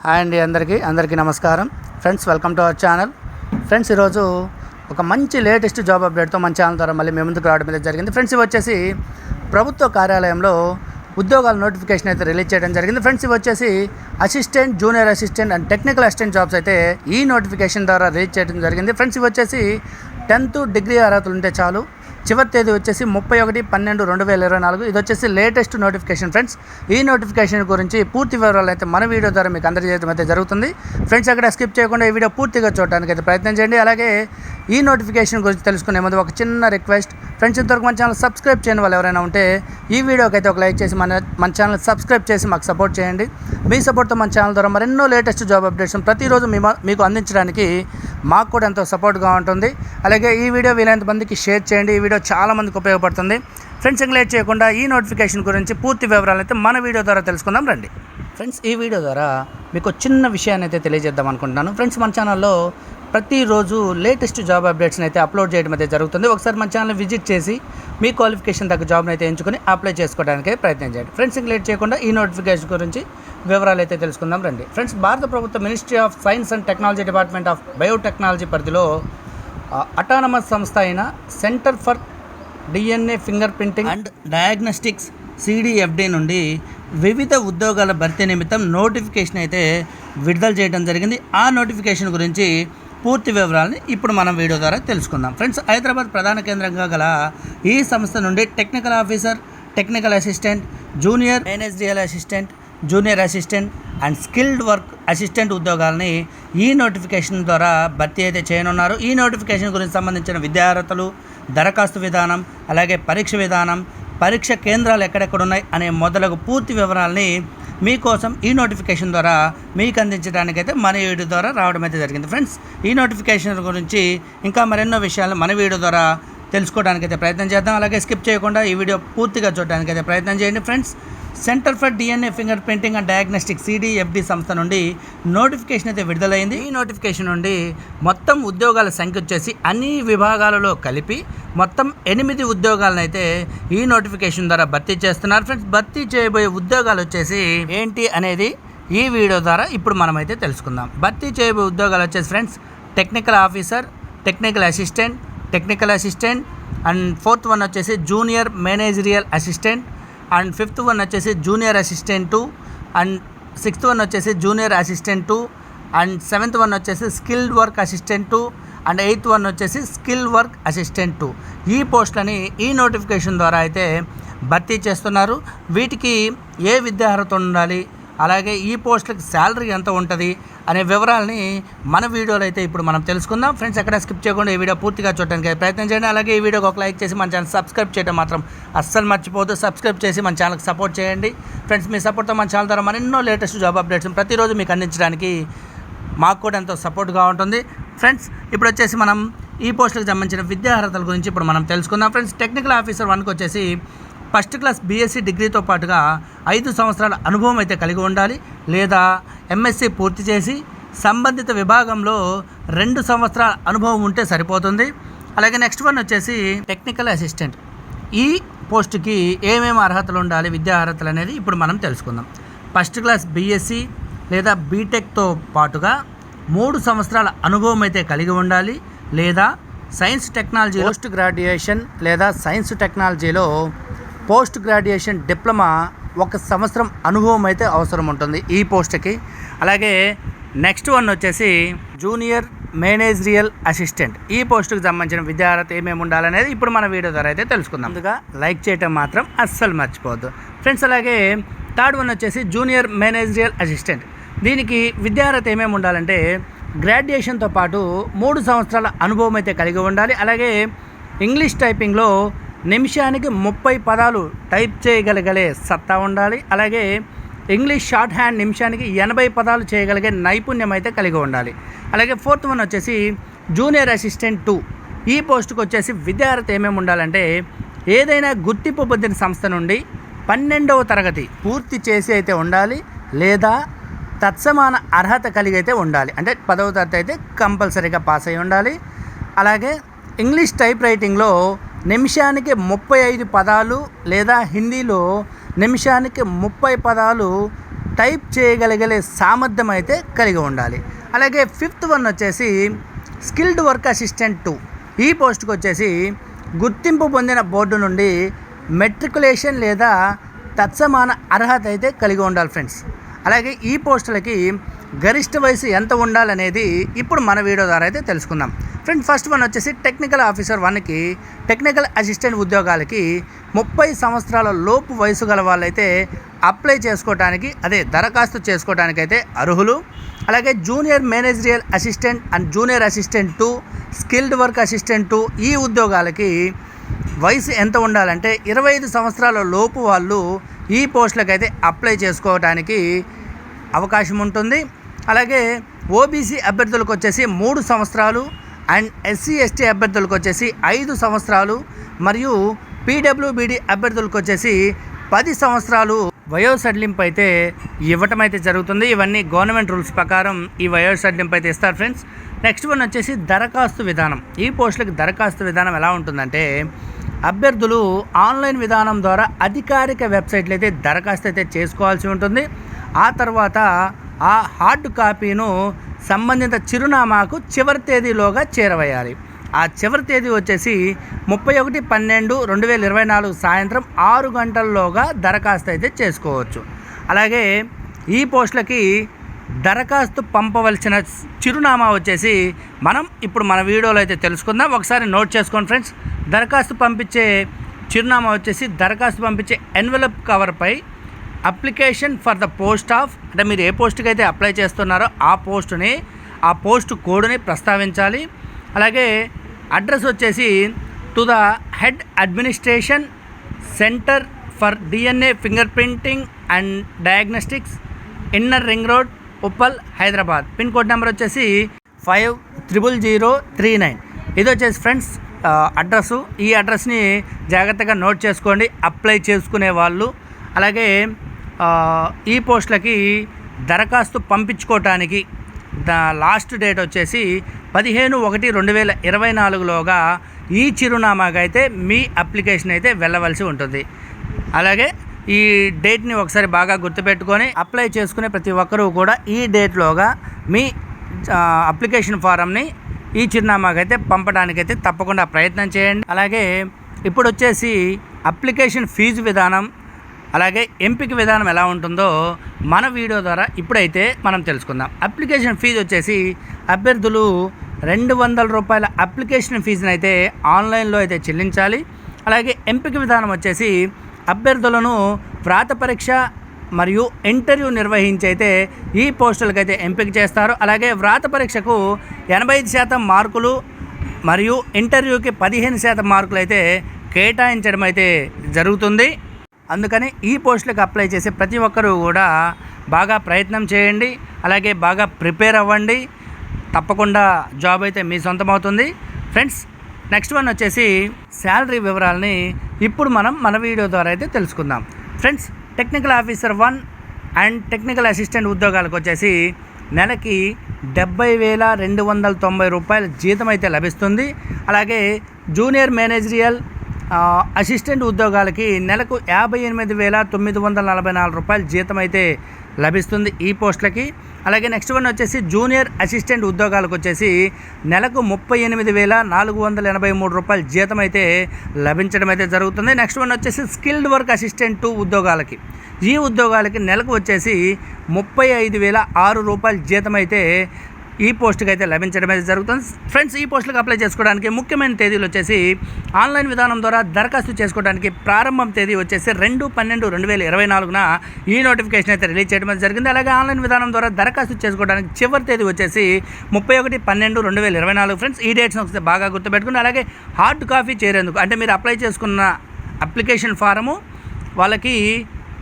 Hi అండి, అందరికీ నమస్కారం friends. Welcome to our channel. Friends, ఈరోజు ఒక మంచి లేటెస్ట్ జాబ్ అప్డేట్తో మన ఛానల్ ద్వారా మళ్ళీ మేము ముందుకు రావడం అయితే జరిగింది. ఫ్రెండ్స్, ఇవి వచ్చేసి ప్రభుత్వ కార్యాలయంలో ఉద్యోగాల నోటిఫికేషన్ అయితే రిలీజ్ చేయడం జరిగింది. ఫ్రెండ్స్, ఇవి వచ్చేసి assistant, junior assistant and technical assistant jobs అయితే ఈ నోటిఫికేషన్ ద్వారా రిలీజ్ చేయడం జరిగింది. ఫ్రెండ్స్, ఇవి వచ్చేసి 10th డిగ్రీ అర్హతలు ఉంటే చాలు. చివరి తేదీ వచ్చేసి 31/12/2024. ఇది వచ్చేసి లేటెస్ట్ నోటిఫికేషన్. ఫ్రెండ్స్, ఈ నోటిఫికేషన్ గురించి పూర్తి వివరాలు అయితే మన వీడియో ద్వారా మీకు అందజేయడం అయితే జరుగుతుంది. ఫ్రెండ్స్, అక్కడ స్కిప్ చేయకుండా ఈ వీడియో పూర్తిగా చూడడానికి అయితే ప్రయత్నం చేయండి. అలాగే ఈ నోటిఫికేషన్ గురించి తెలుసుకునే ముందు ఒక చిన్న రిక్వెస్ట్. ఫ్రెండ్స్, ఇంతవరకు మన ఛానల్ సబ్స్క్రైబ్ చేయని వాళ్ళు ఎవరైనా ఉంటే ఈ వీడియోకి అయితే ఒక లైక్ చేసి మన ఛానల్ సబ్స్క్రైబ్ చేసి మాకు సపోర్ట్ చేయండి. మీ సపోర్ట్తో మన ఛానల్ ద్వారా మరెన్నో లేటెస్ట్ జాబ్ అప్డేట్స్ ప్రతిరోజు మీకు అందించడానికి మాకు కూడా ఎంతో సపోర్ట్గా ఉంటుంది. అలాగే ఈ వీడియో వీలైనంత మందికి షేర్ చేయండి. ఈ వీడియో చాలా మందికి ఉపయోగపడుతుంది. ఫ్రెండ్స్, ఇంకా లేట్ చేయకుండా ఈ నోటిఫికేషన్ గురించి పూర్తి వివరాలు అయితే మన వీడియో ద్వారా తెలుసుకుందాం రండి. ఫ్రెండ్స్, ఈ వీడియో ద్వారా మీకు చిన్న విషయాన్ని అయితే తెలియజేద్దాం అనుకుంటున్నాను. ఫ్రెండ్స్, మన ఛానల్లో ప్రతిరోజు లేటెస్ట్ జాబ్ అప్డేట్స్ని అయితే అప్లోడ్ చేయడం అయితే జరుగుతుంది. ఒకసారి మన ఛానల్ విజిట్ చేసి మీ క్వాలిఫికేషన్ తగ్గ జాబ్ని అయితే ఎంచుకొని అప్లై చేసుకోవడానికి ప్రయత్నం చేయండి. ఫ్రెండ్స్, ఇంకా లేట్ చేయకుండా ఈ నోటిఫికేషన్ గురించి వివరాలు అయితే తెలుసుకుందాం రండి. ఫ్రెండ్స్, భారత ప్రభుత్వ ministry of science and technology, department of biotechnology పరిధిలో అటానమస్ సంస్థ అయిన centre for DNA finger printing and diagnostics CDFD నుండి వివిధ ఉద్యోగాల భర్తీ నిమిత్తం నోటిఫికేషన్ అయితే విడుదల చేయడం జరిగింది. ఆ నోటిఫికేషన్ గురించి పూర్తి వివరాలని ఇప్పుడు మనం వీడియో ద్వారా తెలుసుకుందాం. ఫ్రెండ్స్, హైదరాబాద్ ప్రధాన కేంద్రంగా గల ఈ సంస్థ నుండి technical officer, technical assistant, junior managerial assistant, junior assistant and skilled work assistant ఉద్యోగాలని ఈ నోటిఫికేషన్ ద్వారా భర్తీ అయితే చేయనున్నారు. ఈ నోటిఫికేషన్ గురించి సంబంధించిన విద్యార్హతలు, దరఖాస్తు విధానం, అలాగే పరీక్ష విధానం, పరీక్ష కేంద్రాలు ఎక్కడెక్కడ ఉన్నాయి అనే మొదలగు పూర్తి వివరాలని మీకోసం ఈ నోటిఫికేషన్ ద్వారా మీకు అందించడానికైతే మన వీడియో ద్వారా రావడం అయితే జరిగింది. ఫ్రెండ్స్, ఈ నోటిఫికేషన్ గురించి ఇంకా మరెన్నో విషయాలు మన వీడియో ద్వారా తెలుసుకోవడానికైతే ప్రయత్నం చేద్దాం. అలాగే స్కిప్ చేయకుండా ఈ వీడియో పూర్తిగా చూడడానికైతే ప్రయత్నం చేయండి. Friends, centre for DNA finger printing and diagnostics CDFD సంస్థ నుండి నోటిఫికేషన్ అయితే విడుదలైంది. ఈ నోటిఫికేషన్ నుండి మొత్తం ఉద్యోగాల సంఖ్య వచ్చేసి అన్ని విభాగాలలో కలిపి మొత్తం 8 ఉద్యోగాలను అయితే ఈ నోటిఫికేషన్ ద్వారా భర్తీ చేస్తున్నారు. ఫ్రెండ్స్, భర్తీ చేయబోయే ఉద్యోగాలు వచ్చేసి ఏంటి అనేది ఈ వీడియో ద్వారా ఇప్పుడు మనమైతే తెలుసుకుందాం. భర్తీ చేయబోయే ఉద్యోగాలు వచ్చేసి friends technical officer, technical assistant and 4th one వచ్చేసి junior managerial assistant and 5th one వచ్చేసి junior assistant 2 and 6th one వచ్చేసి junior assistant 2 and 7th one వచ్చేసి skilled work assistant 2 and 8th one వచ్చేసి స్కిల్ వర్క్ అసిస్టెంట్ 2. ఈ పోస్టులని ఈ notification ద్వారా అయితే భర్తీ చేస్తున్నారు. వీటికి ఏ విద్యార్హత ఉండాలి, అలాగే ఈ పోస్టులకి శాలరీ ఎంత ఉంటుంది అనే వివరాలని మన వీడియోలో అయితే ఇప్పుడు మనం తెలుసుకుందాం. ఫ్రెండ్స్, ఎక్కడ స్కిప్ చేయకుండా ఈ వీడియో పూర్తిగా చూడడానికి ప్రయత్నం చేయండి. అలాగే ఈ వీడియోకి ఒక లైక్ చేసి మన ఛానల్ సబ్స్క్రైబ్ చేయడం మాత్రం అస్సలు మర్చిపోవద్దు. సబ్స్క్రైబ్ చేసి మన ఛానల్కి సపోర్ట్ చేయండి. ఫ్రెండ్స్, మీ సపోర్ట్తో మన ఛానల్ ద్వారా మరెన్నో లేటెస్ట్ జాబ్ అప్డేట్స్ ప్రతిరోజు మీకు అందించడానికి మాకు కూడా ఎంతో సపోర్ట్గా ఉంటుంది. ఫ్రెండ్స్, ఇప్పుడు వచ్చేసి మనం ఈ పోస్టులకు సంబంధించిన విద్యార్హతల గురించి ఇప్పుడు మనం తెలుసుకుందాం. ఫ్రెండ్స్, టెక్నికల్ ఆఫీసర్ 1కి వచ్చేసి ఫస్ట్ క్లాస్ BSc డిగ్రీతో పాటుగా 5 సంవత్సరాల అనుభవం అయితే కలిగి ఉండాలి, లేదా MSc పూర్తి చేసి సంబంధిత విభాగంలో 2 సంవత్సరాల అనుభవం ఉంటే సరిపోతుంది. అలాగే నెక్స్ట్ వన్ వచ్చేసి టెక్నికల్ అసిస్టెంట్. ఈ పోస్టుకి ఏమేమి అర్హతలు ఉండాలి, విద్యా అర్హతలు అనేది ఇప్పుడు మనం తెలుసుకుందాం. ఫస్ట్ క్లాస్ BSc లేదా బీటెక్తో పాటుగా 3 సంవత్సరాల అనుభవం అయితే కలిగి ఉండాలి, లేదా సైన్స్ టెక్నాలజీ పోస్ట్ గ్రాడ్యుయేషన్ లేదా సైన్స్ టెక్నాలజీలో పోస్ట్ గ్రాడ్యుయేషన్ డిప్లొమా 1 సంవత్సరం అనుభవం అయితే అవసరం ఉంటుంది ఈ పోస్ట్కి. అలాగే నెక్స్ట్ వన్ వచ్చేసి జూనియర్ మేనేజరియల్ అసిస్టెంట్. ఈ పోస్టుకు సంబంధించిన విద్యార్హత ఏమేమి ఉండాలనేది ఇప్పుడు మన వీడియో ద్వారా అయితే తెలుసుకుందాం. ముందుగా లైక్ చేయటం మాత్రం అస్సలు మర్చిపోవద్దు. ఫ్రెండ్స్, అలాగే థర్డ్ వన్ వచ్చేసి జూనియర్ మేనేజరియల్ అసిస్టెంట్. దీనికి విద్యార్హత ఏమేమి ఉండాలంటే గ్రాడ్యుయేషన్తో పాటు 3 సంవత్సరాల అనుభవం అయితే కలిగి ఉండాలి. అలాగే ఇంగ్లీష్ టైపింగ్లో నిమిషానికి 30 పదాలు టైప్ చేయగలిగే సత్తా ఉండాలి. అలాగే ఇంగ్లీష్ షార్ట్ హ్యాండ్ నిమిషానికి 80 పదాలు చేయగలిగే నైపుణ్యం అయితే కలిగి ఉండాలి. అలాగే 4th వన్ వచ్చేసి జూనియర్ అసిస్టెంట్ 2. ఈ పోస్టుకు వచ్చేసి విద్యార్హత ఏమేమి ఉండాలంటే ఏదైనా గుర్తింపు పొందిన సంస్థ నుండి 12వ తరగతి పూర్తి చేసి అయితే ఉండాలి, లేదా తత్సమాన అర్హత కలిగి అయితే ఉండాలి. అంటే 10వ తరగతి అయితే కంపల్సరీగా పాస్ అయి ఉండాలి. అలాగే ఇంగ్లీష్ టైప్ రైటింగ్లో నిమిషానికి 35 పదాలు లేదా హిందీలో నిమిషానికి 30 పదాలు టైప్ చేయగలిగే సామర్థ్యం అయితే కలిగి ఉండాలి. అలాగే 5th వన్ వచ్చేసి స్కిల్డ్ వర్క్ అసిస్టెంట్ 2. ఈ పోస్ట్కి వచ్చేసి గుర్తింపు పొందిన బోర్డు నుండి మెట్రికులేషన్ లేదా తత్సమాన అర్హత అయితే కలిగి ఉండాలి ఫ్రెండ్స్. అలాగే ఈ పోస్టులకి గరిష్ట వయసు ఎంత ఉండాలనేది ఇప్పుడు మన వీడియో ద్వారా అయితే తెలుసుకుందాం ఫ్రెండ్స్. ఫస్ట్ వన్ వచ్చేసి టెక్నికల్ ఆఫీసర్ 1కి టెక్నికల్ అసిస్టెంట్ ఉద్యోగాలకి 30 సంవత్సరాల లోపు వయసు గల వాళ్ళైతే అప్లై చేసుకోవడానికి దరఖాస్తు చేసుకోవడానికి అయితే అర్హులు. అలాగే junior managerial assistant and junior assistant 2, skilled work assistant 2 ఈ ఉద్యోగాలకి వయసు ఎంత ఉండాలంటే 25 సంవత్సరాల లోపు వాళ్ళు ఈ పోస్టులకు అయితే అప్లై చేసుకోవడానికి అవకాశం ఉంటుంది. అలాగే ఓబీసీ అభ్యర్థులకు వచ్చేసి 3 సంవత్సరాలు అండ్ ఎస్సీ ఎస్టీ అభ్యర్థులకు వచ్చేసి 5 సంవత్సరాలు మరియు పీడబ్ల్యూబీడీ అభ్యర్థులకు వచ్చేసి 10 సంవత్సరాలు వయో సడలింపు అయితే ఇవ్వటం అయితే జరుగుతుంది. ఇవన్నీ గవర్నమెంట్ రూల్స్ ప్రకారం ఈ వయో సడలింపు అయితే ఇస్తారు ఫ్రెండ్స్. నెక్స్ట్ వన్ వచ్చేసి దరఖాస్తు విధానం. ఈ పోస్టులకు దరఖాస్తు విధానం ఎలా ఉంటుందంటే అభ్యర్థులు ఆన్లైన్ విధానం ద్వారా అధికారిక వెబ్సైట్లో అయితే దరఖాస్తు అయితే చేసుకోవాల్సి ఉంటుంది. ఆ తర్వాత ఆ హార్డ్ కాపీను సంబంధిత చిరునామాకు చివరి తేదీలోగా చేరవేయాలి. ఆ చివరి తేదీ వచ్చేసి 31/12/2024 సాయంత్రం 6 గంటల్లోగా దరఖాస్తు అయితే చేసుకోవచ్చు. అలాగే ఈ పోస్టులకి దరఖాస్తు పంపవలసిన చిరునామా వచ్చేసి ఇప్పుడు మన వీడియోలో అయితే తెలుసుకుందాం. ఒకసారి నోట్ చేసుకోండి ఫ్రెండ్స్. దరఖాస్తు పంపించే చిరునామా వచ్చేసి దరఖాస్తు పంపించే ఎన్వలప్ కవర్పై application for the post of అంటే మీరు ఏ పోస్ట్కి అయితే అప్లై చేస్తున్నారో ఆ పోస్ట్ కోడ్ని ప్రస్తావించాలి. అలాగే అడ్రస్ వచ్చేసి to the head administration centre for DNA finger printing and diagnostics, inner ring road, Uppal, Hyderabad. Pin code number వచ్చేసి 500039. ఇది వచ్చేసి ఫ్రెండ్స్ అడ్రస్సు. ఈ అడ్రస్ని జాగ్రత్తగా నోట్ చేసుకోండి అప్లై చేసుకునే వాళ్ళు. అలాగే ఈ పోస్టులకి దరఖాస్తు పంపించుకోవటానికి లాస్ట్ డేట్ వచ్చేసి 15/1/2024లోగా ఈ చిరునామాకి అయితే మీ అప్లికేషన్ అయితే వెళ్ళవలసి ఉంటుంది. అలాగే ఈ డేట్ని ఒకసారి బాగా గుర్తుపెట్టుకొని అప్లై చేసుకునే ప్రతి ఒక్కరూ కూడా ఈ డేట్లోగా మీ అప్లికేషన్ ఫారంని ఈ చిరునామాకైతే పంపడానికైతే తప్పకుండా ప్రయత్నం చేయండి. అలాగే ఇప్పుడు వచ్చేసి అప్లికేషన్ ఫీజు విధానం అలాగే ఎంపిక విధానం ఎలా ఉంటుందో మన వీడియో ద్వారా ఇప్పుడైతే మనం తెలుసుకుందాం. అప్లికేషన్ ఫీజు వచ్చేసి అభ్యర్థులు ₹200 అప్లికేషన్ ఫీజుని అయితే ఆన్లైన్లో అయితే చెల్లించాలి. అలాగే ఎంపిక విధానం వచ్చేసి అభ్యర్థులను వ్రాత పరీక్ష మరియు ఇంటర్వ్యూ నిర్వహించి అయితే ఈ పోస్టులకైతే ఎంపిక చేస్తారు. అలాగే వ్రాత పరీక్షకు 85% మార్కులు మరియు ఇంటర్వ్యూకి 15% మార్కులు అయితే కేటాయించడం అయితే జరుగుతుంది. అందుకని ఈ పోస్టులకు అప్లై చేసే ప్రతి ఒక్కరూ కూడా బాగా ప్రయత్నం చేయండి. అలాగే బాగా ప్రిపేర్ అవ్వండి. తప్పకుండా జాబ్ అయితే మీ సొంతం అవుతుంది ఫ్రెండ్స్. నెక్స్ట్ వన్ వచ్చేసి శాలరీ వివరాలని ఇప్పుడు మన వీడియో ద్వారా అయితే తెలుసుకుందాం friends. Technical officer 1 and technical assistant ఉద్యోగాలకు వచ్చేసి నెలకి ₹70,290 జీతం అయితే లభిస్తుంది. అలాగే జూనియర్ మేనేజరియల్ అసిస్టెంట్ ఉద్యోగాలకి నెలకు ₹58,944 జీతం అయితే లభిస్తుంది ఈ పోస్టులకి. అలాగే నెక్స్ట్ వన్ వచ్చేసి జూనియర్ అసిస్టెంట్ ఉద్యోగాలకు వచ్చేసి నెలకు ₹38,483 జీతం అయితే లభించడం అయితే జరుగుతుంది. నెక్స్ట్ వన్ వచ్చేసి స్కిల్డ్ వర్క్ అసిస్టెంట్ 2 ఉద్యోగాలకి ఈ ఉద్యోగాలకి నెలకు వచ్చేసి ₹35,006 జీతం అయితే ఈ పోస్టుకి అయితే లభించడం అయితే జరుగుతుంది ఫ్రెండ్స్. ఈ పోస్టులకు అప్లై చేసుకోవడానికి ముఖ్యమైన తేదీలు వచ్చేసి ఆన్లైన్ విధానం ద్వారా దరఖాస్తు చేసుకోవడానికి ప్రారంభం తేదీ వచ్చేసి 2/12/2024న ఈ నోటిఫికేషన్ అయితే రిలీజ్ చేయడం అయితే జరిగింది. అలాగే ఆన్లైన్ విధానం ద్వారా దరఖాస్తు చేసుకోవడానికి చివరి తేదీ వచ్చేసి 31/12/2024 ఫ్రెండ్స్. ఈ డేట్స్ ఒకసారి బాగా గుర్తుపెట్టుకుని అలాగే హార్డ్ కాపీ చేరేందుకు అంటే మీరు అప్లై చేసుకున్న అప్లికేషన్ ఫారము వాళ్ళకి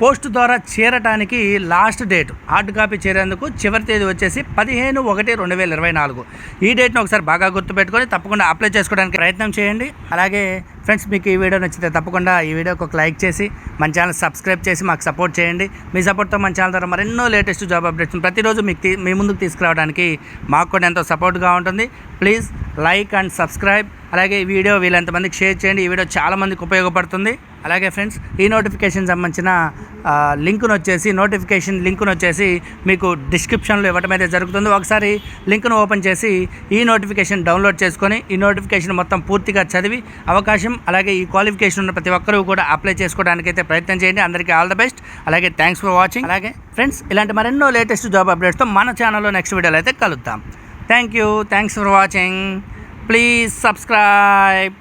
పోస్ట్ ద్వారా చేరటానికి లాస్ట్ డేట్ హార్డ్ కాపీ చేరేందుకు చివరి తేదీ వచ్చేసి 15/1/2024. ఈ డేట్ను ఒకసారి బాగా గుర్తుపెట్టుకొని తప్పకుండా అప్లై చేసుకోవడానికి ప్రయత్నం చేయండి. అలాగే ఫ్రెండ్స్ మీకు ఈ వీడియో నచ్చితే తప్పకుండా ఈ వీడియోకి ఒక లైక్ చేసి మన ఛానల్ సబ్స్క్రైబ్ చేసి మాకు సపోర్ట్ చేయండి. మీ సపోర్ట్తో మన ఛానల్ ద్వారా మరెన్నో లేటెస్ట్ జాబ్ అప్డేట్స్ ప్రతిరోజు మీ ముందుకు తీసుకురావడానికి మాకు కూడా ఎంతో సపోర్ట్గా ఉంటుంది. Please like and subscribe. అలాగే ఈ వీడియో వీళ్ళంతమందికి షేర్ చేయండి. ఈ వీడియో చాలామందికి ఉపయోగపడుతుంది. అలాగే ఫ్రెండ్స్ ఈ నోటిఫికేషన్ సంబంధించిన నోటిఫికేషన్ లింకును వచ్చేసి మీకు డిస్క్రిప్షన్లో ఇవ్వడం అయితే జరుగుతుంది. ఒకసారి లింక్ను ఓపెన్ చేసి ఈ నోటిఫికేషన్ డౌన్లోడ్ చేసుకొని ఈ నోటిఫికేషన్ మొత్తం పూర్తిగా చదివి అవకాశం అలాగే ఈ క్వాలిఫికేషన్ ఉన్న ప్రతి ఒక్కరూ కూడా అప్లై చేసుకోవడానికి అయితే ప్రయత్నం చేయండి. అందరికీ ఆల్ ద బెస్ట్. అలాగే థ్యాంక్స్ ఫర్ వాచింగ్. అలాగే ఫ్రెండ్స్ ఇలాంటి మరెన్నో లేటెస్ట్ జాబ్ అప్డేట్స్తో మన ఛానల్లో నెక్స్ట్ వీడియోలో అయితే కలుద్దాం. Thank you. Thanks for watching. Please subscribe.